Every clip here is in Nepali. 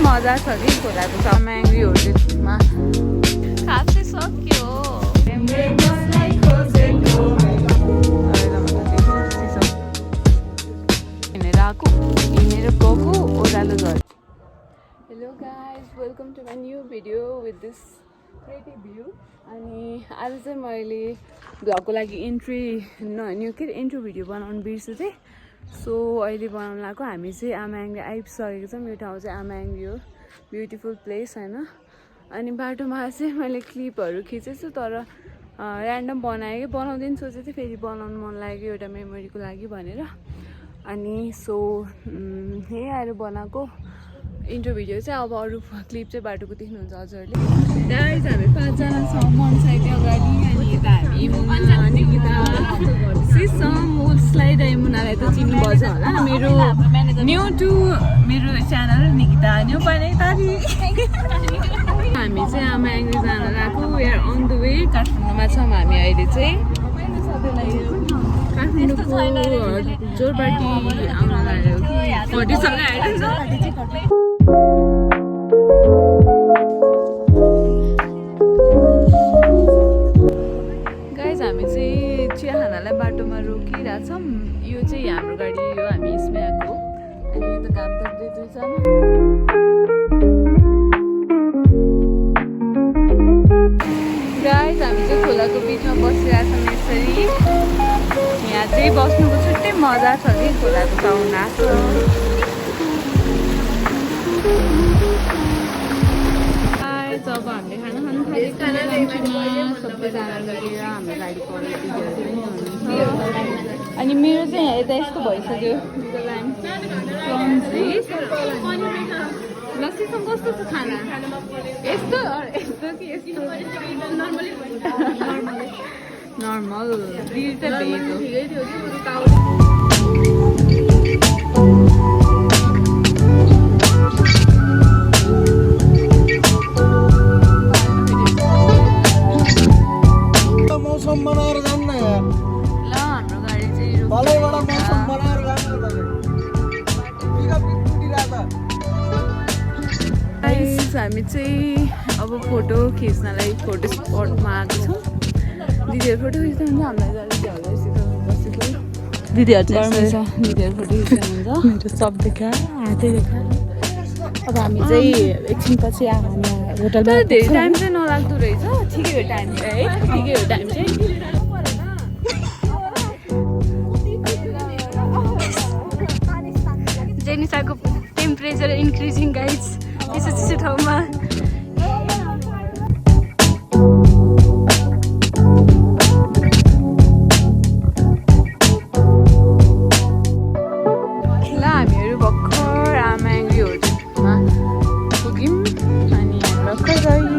मजा छ कि खोलाको सामाङ्गी होटेलमा खासै सक्यो हिँडेर आएको हिँडेर गएको ओह्रालो झर hello guys welcome to my new video with this pretty view अनि आज चाहिँ मैले भ्लगको लागि इन्ट्री भिडियो बनाउनु बिर्सेँ सो अहिले बनाउनु लाग्यो हामी चाहिँ आमाङ्गी आइसकेको छौँ यो ठाउँ चाहिँ आमाङ्गी हो ब्युटिफुल प्लेस होइन अनि बाटोमा चाहिँ मैले क्लिपहरू खिचेछु तर ऱ्यान्डम बनाएँ बनाउँदैन सोचेको थिएँ फेरि बनाउनु मन लाग्यो एउटा मेमोरीको लागि भनेर अनि सो यही आएर बनाएको इन्ट्रो भिडियो चाहिँ अब अरू क्लिप चाहिँ बाटोको देख्नुहुन्छ हजुरहरूले गाइज हामी 5 जना छौँ मनसाइड अगाडि अनि यता हामी निकिता उसलाई र मुनालाई त चिन्नुपर्छ होला मेरो न्यू टु मेरो च्यानल निकिता न्यू पाने तारी हामी चाहिँ आमाङ्गी जान गएको we are on the way काठमाडौँमा छौँ हामी अहिले चाहिँ काठमाडौँको जोरपाटी आउन लाग्यो घटीसँग आएको छ गाइज हामी चाहिँ चिया खानालाई बाटोमा रोकिरहेछौँ यो चाहिँ हाम्रो गाडी हो हामी यसमै आएको अनि यो त काम तर्दै दुईजना गाइज हामी चाहिँ खोलाको बिचमा बसिरहेछौँ यसरी यहाँ चाहिँ बस्नुको छुट्टै मजा छ कि खोलाको साउन्ड आएको जब हामीले खाना खानु थालेको सबैजना लगेर हाम्रो गाडीको दिदीहरू पनि हुनुहुन्छ अनि मेरो चाहिँ यहाँ यता यस्तो भइसक्यो लस्सीसँग कस्तो छ खाना यस्तो यस्तो कि यस्तो नर्मल बिल चाहिँ भेज हो बनाएर जान्न यार ल हाम्रो गाडी चाहिँ तलैबाट मौसम बनाएर जानु हामी चाहिँ अब फोटो खिच्नलाई फोटो स्पटमा आएको छौँ दिदीहरू फोटो खिच्नुहुन्छ हामीलाई बसेको दिदीहरू दिदीहरू फोटो खिच्नुहुन्छ मेरो सब देखा हातै देखा अब हामी चाहिँ एकछिनपछि हामी होटलमा धेरै टाइम चाहिँ नलाग्दो रहेछ ठिकै हो टाइम चाहिँ है ठिकै हो टाइम चाहिँ जेनिसाको टेम्परेचर इन्क्रिजिङ गाइज चिसो चिसो ठाउँमा ल हामीहरू भर्खर आमाङ्गी होटेलमा पुग्यौँ अनि भर्खर गयौँ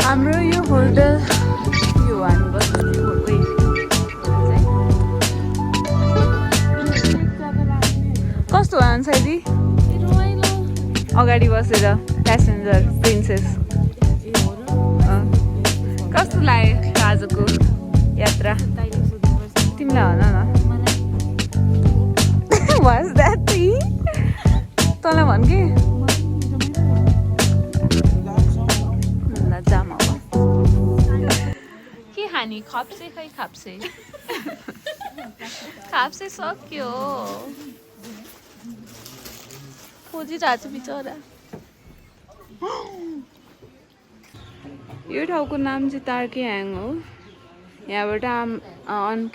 हाम्रो यो होटल यो हामी बस्ने कस्तो हो अन्साइदी अगाडि बसेर प्यासेन्जर प्रिन्सेस कस्तो लाग्यो आजको यात्रा तिमीलाई भन न वाज द्याट तँलाई भन् कि ल जाम अब के खाने खाप्से खै खाप्से खाप्से सक्यो खोजिरहेको छु बिचरा यो ठाउँको नाम चाहिँ तार्केयाङ हो यहाँबाट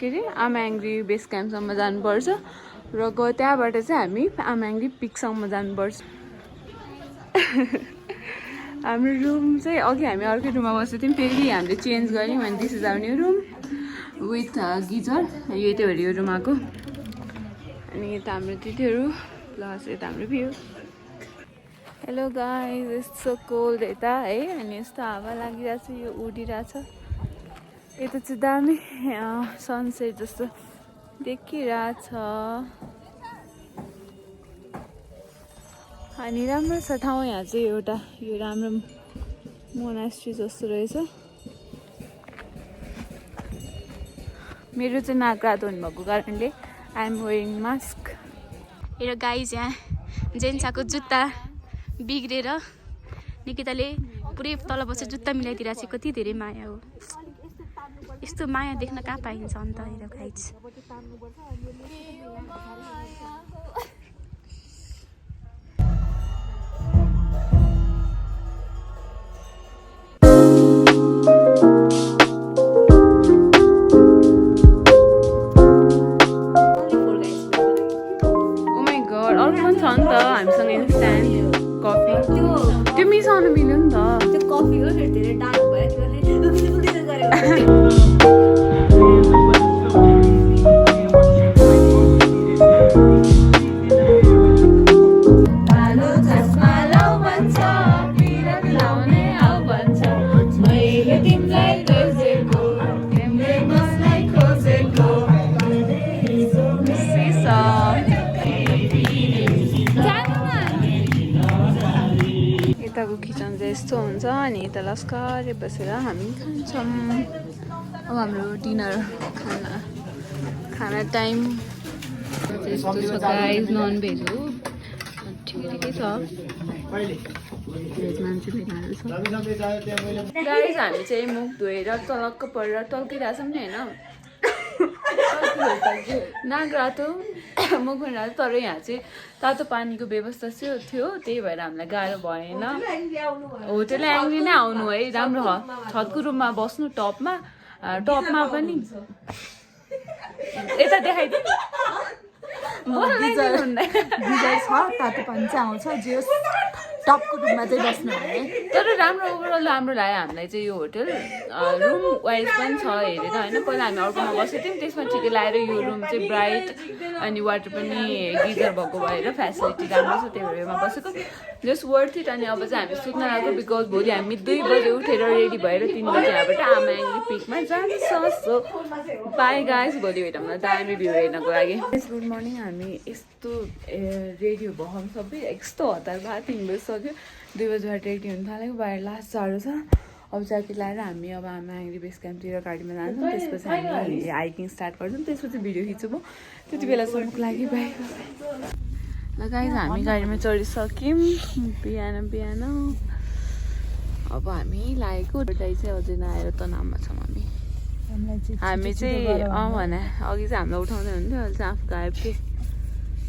के अरे आमाङ्गी बेस क्याम्पसम्म जानुपर्छ र त्यहाँबाट चाहिँ हामी आमाङ्गी पिकसम्म जानुपर्छ हाम्रो रुम चाहिँ अघि हामी अर्कै रुममा बसेको थियौँ फेरि हामीले चेन्ज गऱ्यौँ अनि this is our new room with geyser यो त्योहरू यो रुम आएको अनि यता हाम्रो दिदीहरू प्लस यता हाम्रो view hello guys it's so cold यता है अनि यस्तो हावा लागिरहेछ यो उडिरहेछ यता चाहिँ दामी सनसेट जस्तो देखिरहेछ अनि राम्रो छ ठाउँ यहाँ चाहिँ एउटा यो राम्रो मोनास्ट्री जस्तो रहेछ मेरो चाहिँ नाक रातो हुनुभएको कारणले आई एम वेयरिङ मास्क। हेर गाइज यहाँ जेन्साको जुत्ता बिग्रेर निकिताले पुरै तल बसेर जुत्ता मिलाइदिरहेको छ। कति धेरै माया हो, यस्तो माया देख्न कहाँ पाइन्छ अन्त। हेर गाइज हामीसँग इन्स्ट्यान्ट कफी त्यो मिसाउनु मिल्यो नि त। त्यो कफी हो फेरि धेरै डार्क भयो यताको किचन चाहिँ यस्तो हुन्छ अनि यता लस्करै बसेर हामी खान्छौँ। अब हाम्रो डिनर खाना टाइम यस्तो छ गाइस, नन भेज हो, ठिकै छ। भेज मान्छे भेनाहरू छ गाइस। हामी चाहिँ मुख धोएर तलक्क परेर टल्किरहेछौँ नि होइन, नाक रातो मुख पनि रातो। तर यहाँ चाहिँ तातो पानीको व्यवस्था चाहिँ थियो, त्यही भएर हामीलाई गाह्रो भएन। होटेल एङ्ग्री नै आउनु है, राम्रो हो। छतको रुममा बस्नु, टपमा पनि यता देखाइदिनु तातो पानी चाहिँ आउँछ जे टपको रुममा चाहिँ बस्नु भने। तर राम्रो ओभरअल राम्रो लाग्यो हामीलाई चाहिँ यो होटेल। रुम वाइज पनि छ हेरेर होइन, पहिला हामी अर्कोमा बसेको थियौँ, त्यसमा ठिकै लगाएर यो रुम चाहिँ ब्राइट अनि वाटर पनि गिजर भएको भएर फेसिलिटी राम्रो छ, त्यही भएर योमा बसेको जस्ट वर्थ इट। अनि अब चाहिँ हामी सुत्न लाग्यो बिकज भोलि हामी 2 बजे उठेर रेडी भएर 3 बजे यहाँबाट आमा एङ्ग्री पिकमा जान्छ। सो बाई गाइस, भोलि भेटौँ न दामी भ्यू हेर्नको लागि। Good morning. हामी यस्तो रेडी भयौँ सबै, यस्तो हतार भयो। 3 बजिसक्यो, 2 बजीबाट रेडी हुन थालेको, बाहिर लास्ट जाडो छ। अब ज्याकेट लगाएर हामी अब आमा एङ्ग्री बेस क्याम्पतिर गाडीमा जान्छौँ, त्यसपछि हामी हाइकिङ स्टार्ट गर्छौँ, त्यसपछि भिडियो खिच्छौँ म। त्यति बेलासम्मको लागि बाई। ल गाइस, हामी गाडीमा चढिसक्यौँ बिहान। अब हामी लागेको दाइ चाहिँ अझै नआएर तनावमा छौँ हामी चाहिँ भने अघि चाहिँ हामीलाई उठाउँदै हुन्थ्यो, अहिले चाहिँ आफू गायब थिएँ।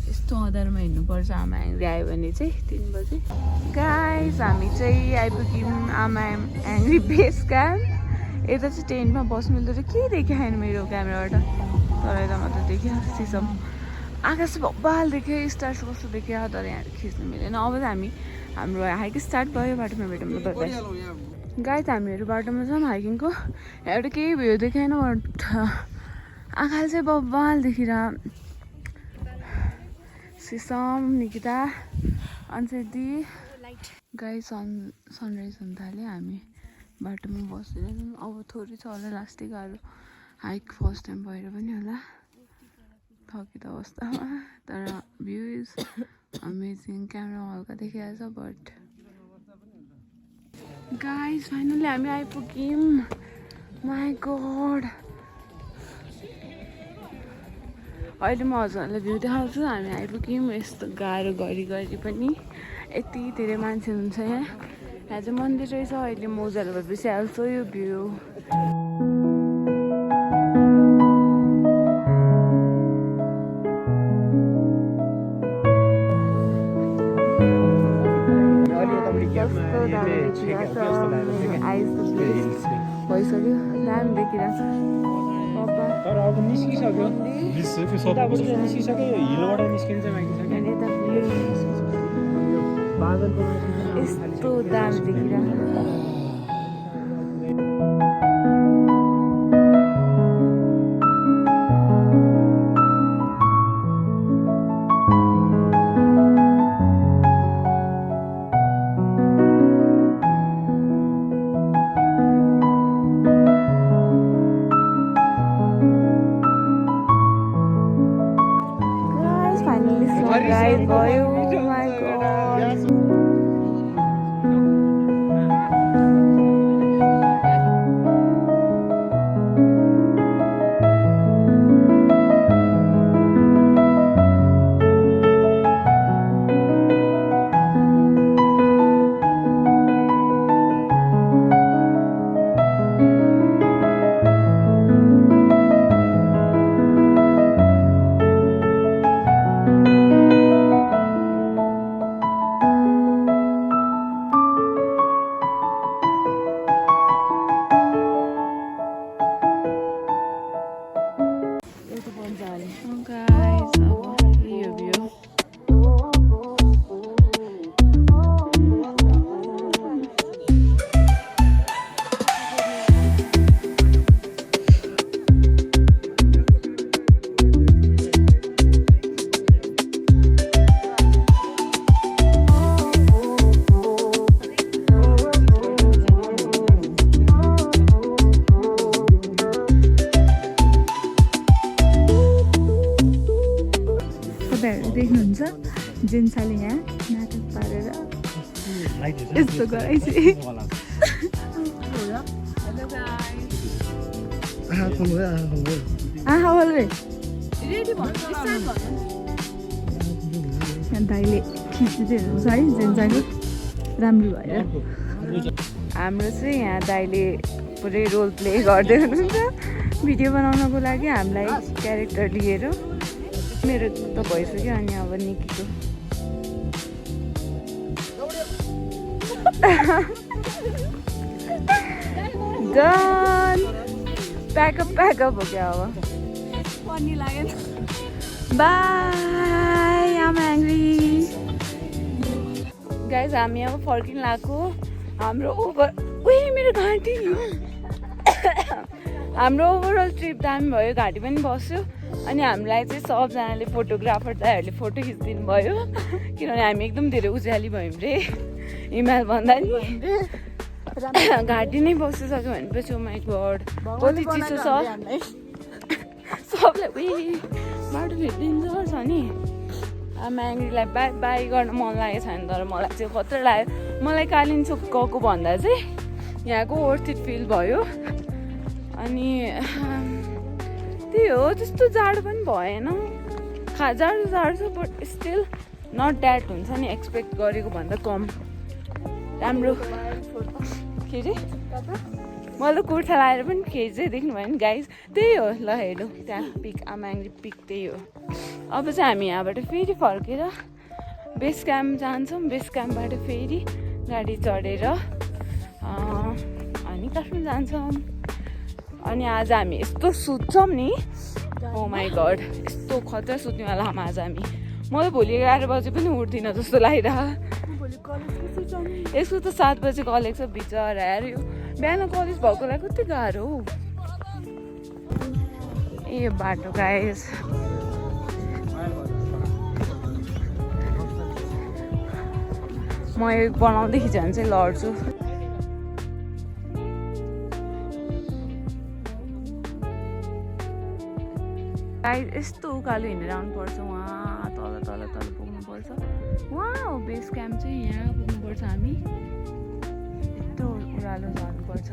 यस्तो हतारमा हिँड्नुपर्छ आमा एङ्ग्री आयो भने चाहिँ 3 बजे। गाइस हामी चाहिँ आइपुग्यौँ आमा एङ्ग्री बेस क्याम्प। यता चाहिँ टेन्टमा बस्नु मिल्दो रहेछ। के देखाएन मेरो क्यामेराबाट, तर यता मात्र देखियो सिसम। आकाश चाहिँ बब्बाल देख्यो, स्टार कस्तो देख्यो, तर यहाँ खिच्नु मिलेन। अब चाहिँ हामी हाम्रो हाइक स्टार्ट भयो, बाटोमा भेटौँ न तपाईँ। गाइस हामीहरू बाटोमा छौँ हाइकिङको। एउटा केही भ्यू देखेन, बट आँखाले चाहिँ बब्बाल देखिरह। सिसम, निकिता, अन्सेदी गाइस सनराइज हुन थाल्यो। हामी बाटोमा बसेर अब थोरै छ होला लास्टै गाह्रो हाइक, फर्स्ट टाइम भएर पनि होला थकित अवस्थामा। तर भ्यू इज अमेजिङ। क्यामेरा हल्का देखिरहेछ बट गाइस फाइनली हामी आइपुग्यौँ। माई गॉड, अहिले म हजुरहरूलाई भ्यू देखाउँछु। हामी आइपुग्यौँ। यस्तो गाह्रो गरी पनि यति धेरै मान्छे हुन्छ यहाँ। यहाँ चाहिँ मन्दिर रहेछ। अहिले म उज्यालो भएपछि आउँछ यो भ्यू। भइसक्यो, दामी देखिरहेको तर अब निस्किसक्यो, निस्किसक्यो, हिलबाट निस्किन्छ बादलको यस्तो दामी देखिरहेको। Guys, boy, oh my god. जेन्साले यहाँ नाटक पारेर यस्तो गराइছে आहा बोल्दै यहाँ दाइले खिचिदिनु हुन्छ है जेन्साको राम्रो भएर हाम्रो चाहिँ यहाँ दाइले पुरै रोल प्ले गर्दै हुनुहुन्छ भिडियो बनाउनको लागि हामीलाई क्यारेक्टर लिएर मेरो त भइसक्यो अनि अब निकीको डन प्याकअप हो क्या अब पनि लाग्यो बाई आम एङ्ग्री गाइज हामी अब फर्किन लाग्यो हाम्रो मेरो घाँटी हाम्रो ओभरअल ट्रिप दामी भयो घाँटी पनि बस्यो अनि हामीलाई चाहिँ सबजनाले फोटोग्राफर दाइहरूले फोटो खिचिदिनु भयो किनभने हामी एकदम धेरै उज्याली भयौँ रे हिमाल भन्दा नि घाँटी नै बसिसक्यो भनेपछि माइ गड कति चिसो छ सबलाई बाटो डेन्जर छ नि म्याङ्ग्रीलाई बाई बाई गर्न मन लागेको छैन तर मलाई चाहिँ खतरा लाग्यो मलाई कालिम्पोङ गएको भन्दा चाहिँ यहाँको वर्थ इट फिल भयो अनि त्यही हो त्यस्तो जाडो पनि भएन जाडो छ बट स्टिल नट द्याट हुन्छ नि एक्सपेक्ट गरेको भन्दा कम राम्रो के अरे मैले कुर्ता लगाएर पनि खिच्दै देख्नु भयो नि गाइज त्यही हो ल हेर्नु त्यहाँ पिक आमाङ्ग्री पिक त्यही हो अब चाहिँ हामी यहाँबाट फेरि फर्केर बेस क्याम्प जान्छौँ बेस क्याम्पबाट फेरि गाडी चढेर अनि काठमाडौँ जान्छौँ अनि आज हामी यस्तो सुत्छौँ नि ओ माई गड यस्तो खतरा सुत्नेवाला आज हामी मलाई भोलि 11 बजे पनि उठ्दिनँ जस्तो लागिरहेको यसको त 7 बजे कलेज छ बिचरा यार यो बिहान कलेज भएकोलाई कति गाह्रो हौ ए बाटो गाइस म यो बनाउँदै झन् चाहिँ लड्छु गाइस यस्तो उकालो हिँडेर आउनुपर्छ वहाँ तल तल तल पुग्नुपर्छ वहाँ हो बेस क्याम्प चाहिँ यहाँ पुग्नुपर्छ हामी यस्तो उकालो जानुपर्छ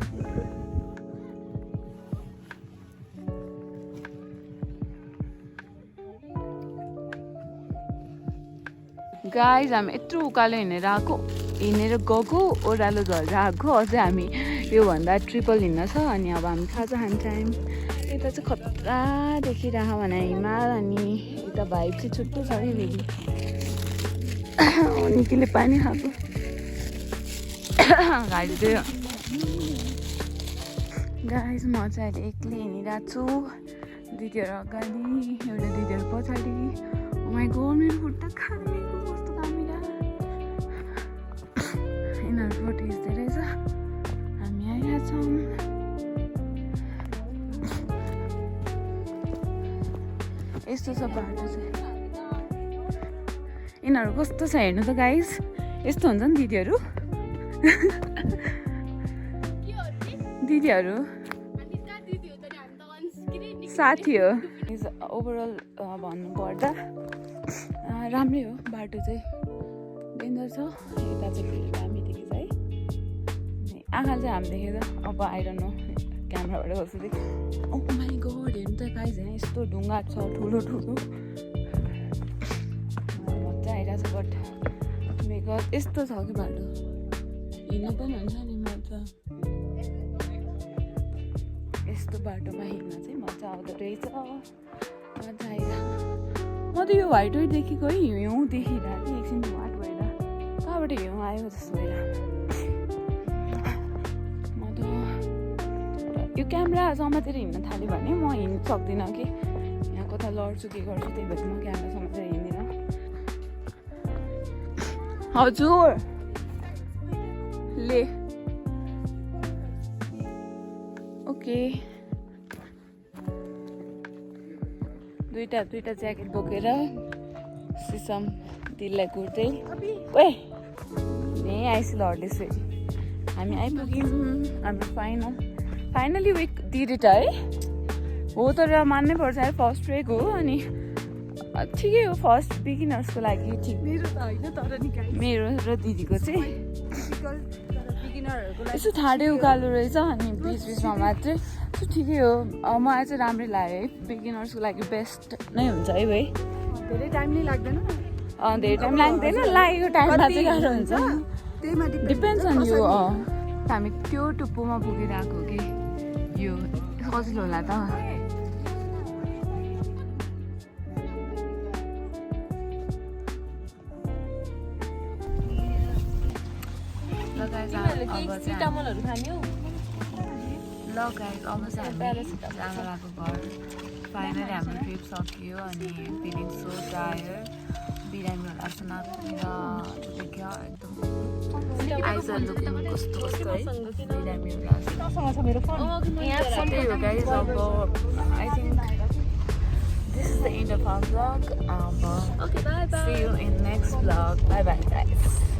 गाइस हामी यत्रो उकालो हिँडेर गएको ओह्रालो झरेर आएको अझै हामी योभन्दा ट्रिपल हिँड्न छ अनि अब हामी खाजा खाने टाइम यता चाहिँ खतरा देखिरह भने हिमाल अनि यता भाइब चाहिँ छुट्टै छ है फेरि निकीले पानी खाएको गाडी चाहिँ गाइस म चाहिँ अहिले एक्लै हिँडिरहेको छु दिदीहरू अगाडि एउटा दिदीहरू पछाडि माइ गड मेरो खुट्टा खामेको कस्तो कामिरा यिनीहरू फोटो खिच्दै रहेछ हामी आइरहेछौँ यस्तो छ बाटो चाहिँ यिनीहरू कस्तो छ हेर्नु त गाइस यस्तो हुन्छ नि दिदीहरू साथी हो ओभरअल भन्नुपर्दा राम्रै हो बाटो चाहिँ डेन्जर छ यता चाहिँ फेरि दामी देखिन्छ है आँखा चाहिँ हामी देखेको अब आइरहनु क्यामेराबाट कस्तो देख्यो ओ माइ गड हेर्नु त गाइस होइन यस्तो ढुङ्गा छ ठुलो ठुलो मजा आइरहेको छ बट मेकअप यस्तो छ कि बाटो हिँड्नु पनि हुन्छ नि मजा यस्तो बाटोमा हिँड्न चाहिँ मजा आउँदो रहेछ मजा आइरहेको म त यो व्हाइट देखिको है हिउँ देखिरहेको थिएँ एकछिन वाट भएर कहाँबाट हिउँ आयो जस्तो भइरहेको यो क्यामेरा समातेर हिँड्न थाल्यो भने म हिँड्नु सक्दिनँ कि यहाँ कता लड्छु के गर्छु त्यही भएर म क्यामेरा समातेर हिँड्दिनँ हजुर ले ओके दुईटा ज्याकेट बोकेर सिसम दिललाई कुर्दै ओए यहीँ आइस लड्दैछ फेरि हामी आइपुग्यौँ हाम्रो फाइनली विक डिड इट है हो तर मान्नै पर्छ है फर्स्ट विक हो अनि ठिकै हो फर्स्ट बिगिनर्सको लागि ठिक मेरो त होइन तर नि गाइस मेरो र दिदीको चाहिँ डिफिकल्ट तर बिगिनरहरूको लागि यसो ठाडै उकालो रहेछ अनि बिच बिचमा मात्रै सो ठिकै हो मलाई चाहिँ राम्रै लाग्यो है बिगिनर्सको लागि बेस्ट नै हुन्छ है भाइ धेरै टाइम नै लाग्दैन धेरै टाइम लाग्दैन लागेको टाइममा चाहिँ गाह्रो हुन्छ त्यहीमा डिपेन्ड्स अन यो हामी त्यो टुप्पोमा पुगेर आएको कि यो सजिलो होला त ल गाइस अब चाहिँ हामी जान लागेको घर फाइनली हाम्रो ट्रिप सकियो अनि फिलिङ सो टायर बिरामी लाग्छ नाच्नेर देखियो एकदम आइज लुकिङ कस्तो कस्तो है बिरामी लाग्छ त्यही हो गाइस अब I think this is the end of our vlog. See you in next vlog. Bye bye guys.